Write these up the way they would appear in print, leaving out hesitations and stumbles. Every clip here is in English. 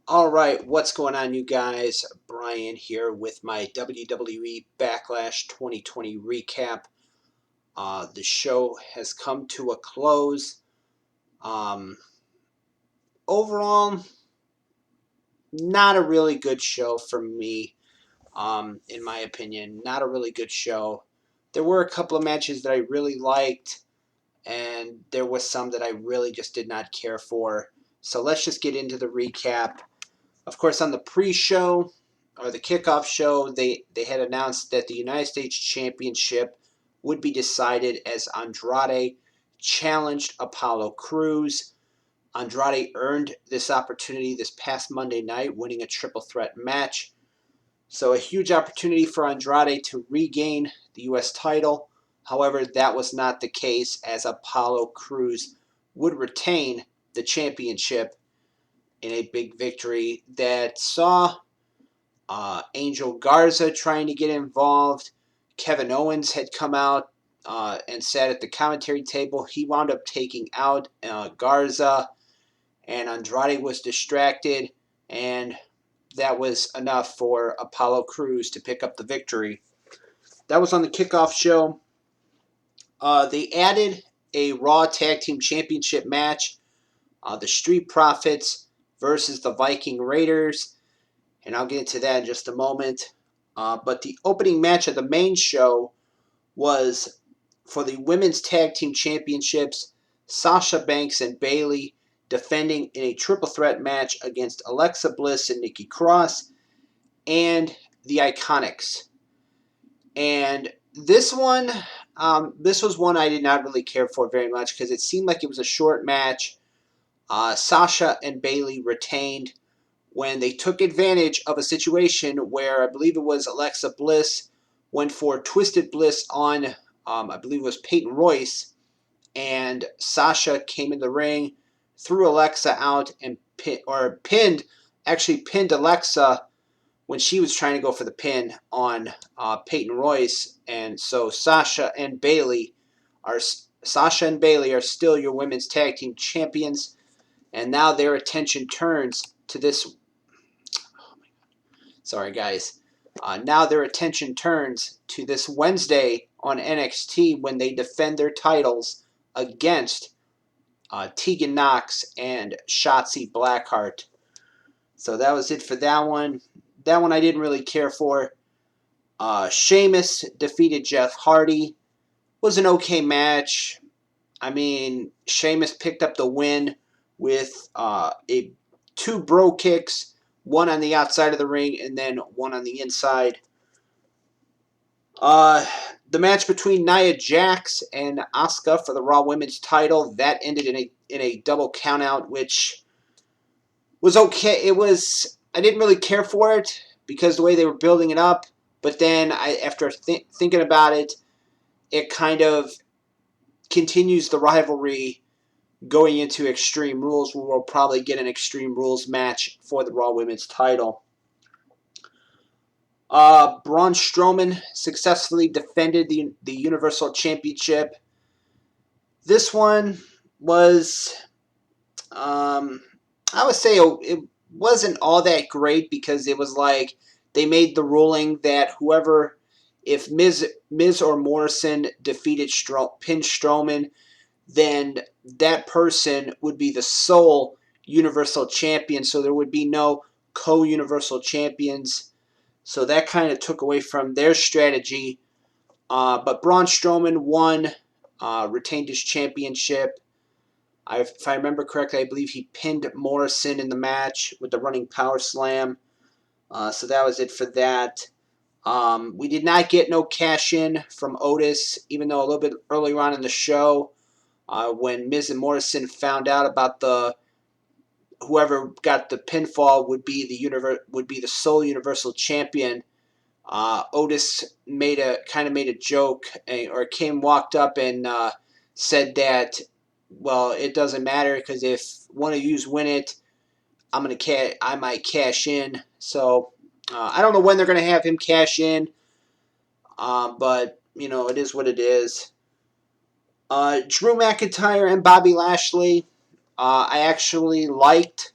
All right, what's going on, you guys? Brian here with my WWE Backlash 2020 recap. The show has come to a close. Um, Overall, not a really good show for me, in my opinion. Not a really good show. There were a couple of matches that I really liked, and there was some that I really just did not care for. So let's just get into the recap. Of course, on the pre-show or the kickoff show, they had announced that the United States Championship would be decided as Andrade challenged Apollo Crews. Andrade earned this opportunity this past Monday night, winning a triple threat match. So a huge opportunity for Andrade to regain the U.S. title. However, that was not the case, as Apollo Crews would retain the championship in a big victory that saw Angel Garza trying to get involved. Kevin Owens had come out and sat at the commentary table. He wound up taking out Garza, and Andrade was distracted, and that was enough for Apollo Crews to pick up the victory. That was on the kickoff show. They added a Raw Tag Team Championship match, the Street Profits versus the Viking Raiders, and I'll get into that in just a moment. But the opening match of the main show was for the Women's Tag Team Championships. Sasha Banks and Bayley defending in a triple threat match against Alexa Bliss and Nikki Cross and the Iconics. And this was one I did not really care for very much because it seemed like it was a short match. Sasha and Bayley retained when they took advantage of a situation where I believe it was Alexa Bliss went for Twisted Bliss on, I believe it was Peyton Royce, and Sasha came in the ring, threw Alexa out, and pinned Alexa when she was trying to go for the pin on Peyton Royce, and so Sasha and Bayley are still your women's tag team champions, and now their attention turns to this. Sorry, guys. Now their attention turns to this Wednesday on NXT when they defend their titles against Tegan Knox and Shotzi Blackheart. So that was it for that one. That one I didn't really care for. Sheamus defeated Jeff Hardy. Was an okay match. I mean, Sheamus picked up the win with two bro kicks, one on the outside of the ring and then one on the inside. Uh, the match between Nia Jax and Asuka for the Raw Women's title, that ended in a double countout, which was okay. I didn't really care for it because the way they were building it up, but then after thinking about it, it kind of continues the rivalry going into Extreme Rules, where we'll probably get an Extreme Rules match for the Raw Women's title. Braun Strowman successfully defended the Universal Championship. This one was, I would say it wasn't all that great because it was like they made the ruling that if Miz or Morrison defeated pinned Strowman, then that person would be the sole Universal Champion, so there would be no co-Universal Champions. So that kind of took away from their strategy. But Braun Strowman won, retained his championship. If I remember correctly, I believe he pinned Morrison in the match with the running power slam. So that was it for that. We did not get no cash in from Otis, even though a little bit earlier on in the show, when Miz and Morrison found out about whoever got the pinfall would be the sole Universal Champion. Otis made a joke, or walked up and said that, well, it doesn't matter because if one of yous win it, I might cash in. So I don't know when they're gonna have him cash in, but it is what it is. Drew McIntyre and Bobby Lashley, I actually liked.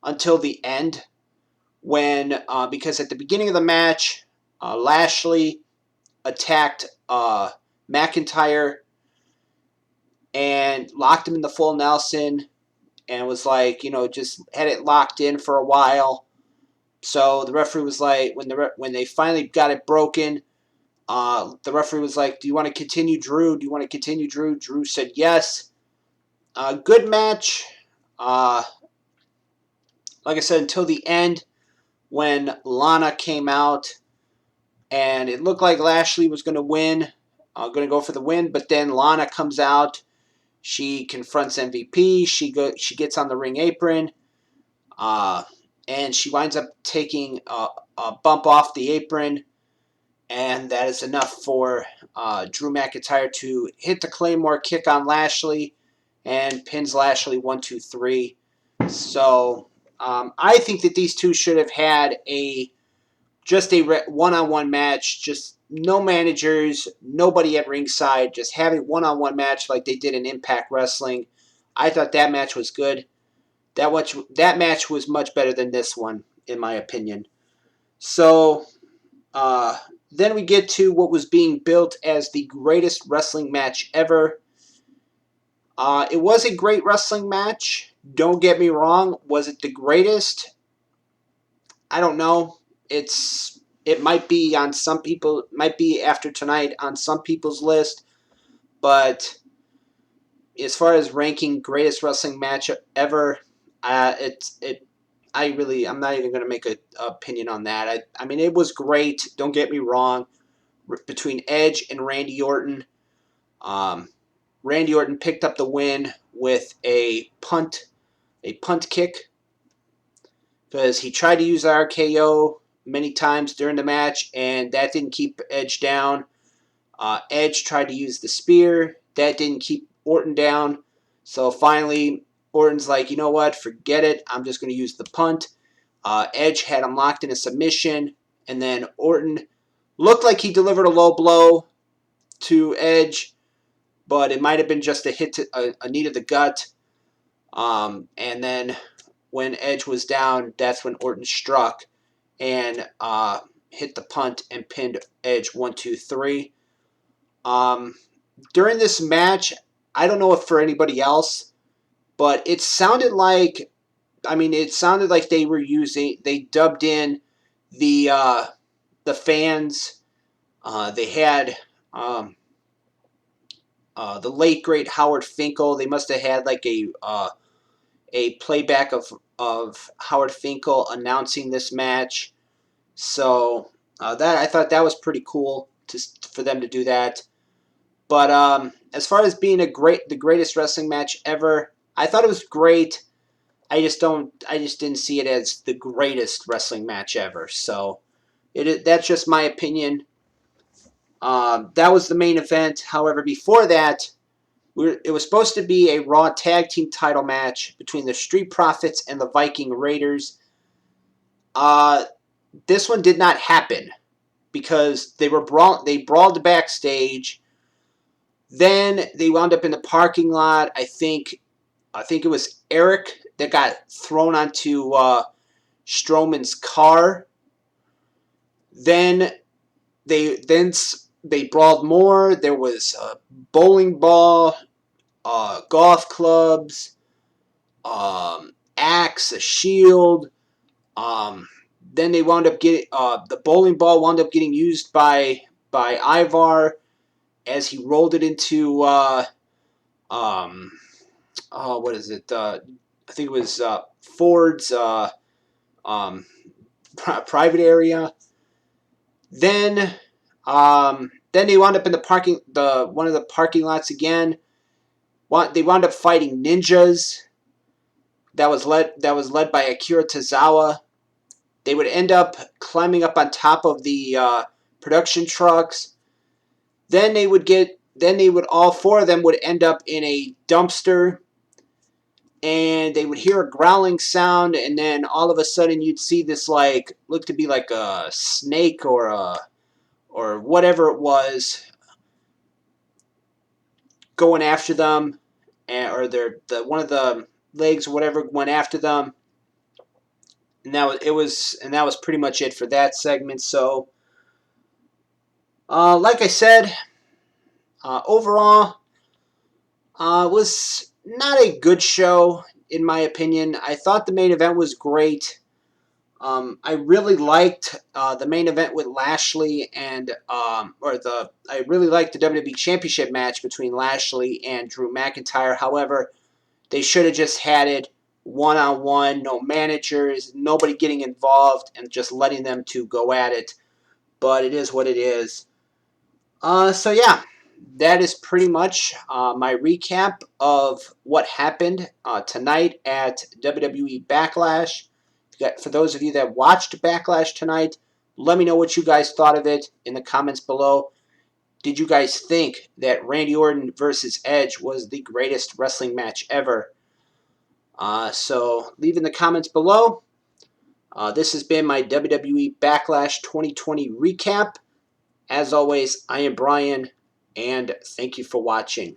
until the end when because at the beginning of the match, Lashley attacked McIntyre and locked him in the full Nelson and was like, just had it locked in for a while. So the referee was like, when they finally got it broken, the referee was like, "Do you want to continue, Drew? Do you want to continue, Drew?" Drew said yes. Good match. Uh, like I said, until the end when Lana came out and it looked like Lashley was going to win, going to go for the win, but then Lana comes out. She confronts MVP. She gets on the ring apron, uh, and she winds up taking a bump off the apron, and that is enough for Drew McIntyre to hit the Claymore kick on Lashley and pins Lashley 1-2-3. So I think that these two should have had just a one-on-one match, just no managers, nobody at ringside, just having one-on-one match like they did in Impact Wrestling. I thought that match was good. That match was much better than this one, in my opinion. So uh, then we get to what was being built as the greatest wrestling match ever. It was a great wrestling match. Don't get me wrong. Was it the greatest? I don't know. It might be on some people, might be after tonight on some people's list, but as far as ranking greatest wrestling match ever, it's it. I'm not even going to make an opinion on that. I mean, it was great. Don't get me wrong. Between Edge and Randy Orton, um, Randy Orton picked up the win with a punt kick because he tried to use the RKO many times during the match, and that didn't keep Edge down. Edge tried to use the spear. That didn't keep Orton down. So finally, Orton's like, you know what? Forget it. I'm just going to use the punt. Edge had him locked in a submission, and then Orton looked like he delivered a low blow to Edge, but it might have been just a hit to a knee to the gut. And then when Edge was down, that's when Orton struck and hit the punt and pinned Edge 1-2-3. During this match, I don't know if for anybody else, but it sounded like they dubbed in the fans. They had the late great Howard Finkel. They must have had like a playback of Howard Finkel announcing this match. So that I thought that was pretty cool for them to do that. But as far as being the greatest wrestling match ever, I thought it was great. I just didn't see it as the greatest wrestling match ever. So that's just my opinion. That was the main event. However, before that, it was supposed to be a Raw Tag Team title match between the Street Profits and the Viking Raiders. This one did not happen because they brawled backstage. Then they wound up in the parking lot. I think it was Eric that got thrown onto Strowman's car. Then they brawled more. There was a bowling ball, golf clubs, axe, a shield. Then they wound up getting the bowling ball wound up getting used by Ivar as he rolled it into what is it? I think it was Ford's private area. Then they wound up in one of the parking lots again. They wound up fighting ninjas. That was led by Akira Tozawa. They would end up climbing up on top of the production trucks. Then all four of them would end up in a dumpster, and they would hear a growling sound, and then all of a sudden you'd see this look to be like a snake or whatever it was going after them, or one of the legs or whatever went after them. and that was pretty much it for that segment. So, like I said, overall, was not a good show in my opinion. I thought the main event was great. I really liked the main event with Lashley and I really liked the WWE Championship match between Lashley and Drew McIntyre. However, they should have just had it one-on-one, no managers, nobody getting involved, and just letting them two go at it. But it is what it is. So yeah, that is pretty much my recap of what happened tonight at WWE Backlash. For those of you that watched Backlash tonight, let me know what you guys thought of it in the comments below. Did you guys think that Randy Orton versus Edge was the greatest wrestling match ever? So leave in the comments below. This has been my WWE Backlash 2020 recap. As always, I am Brian, and thank you for watching.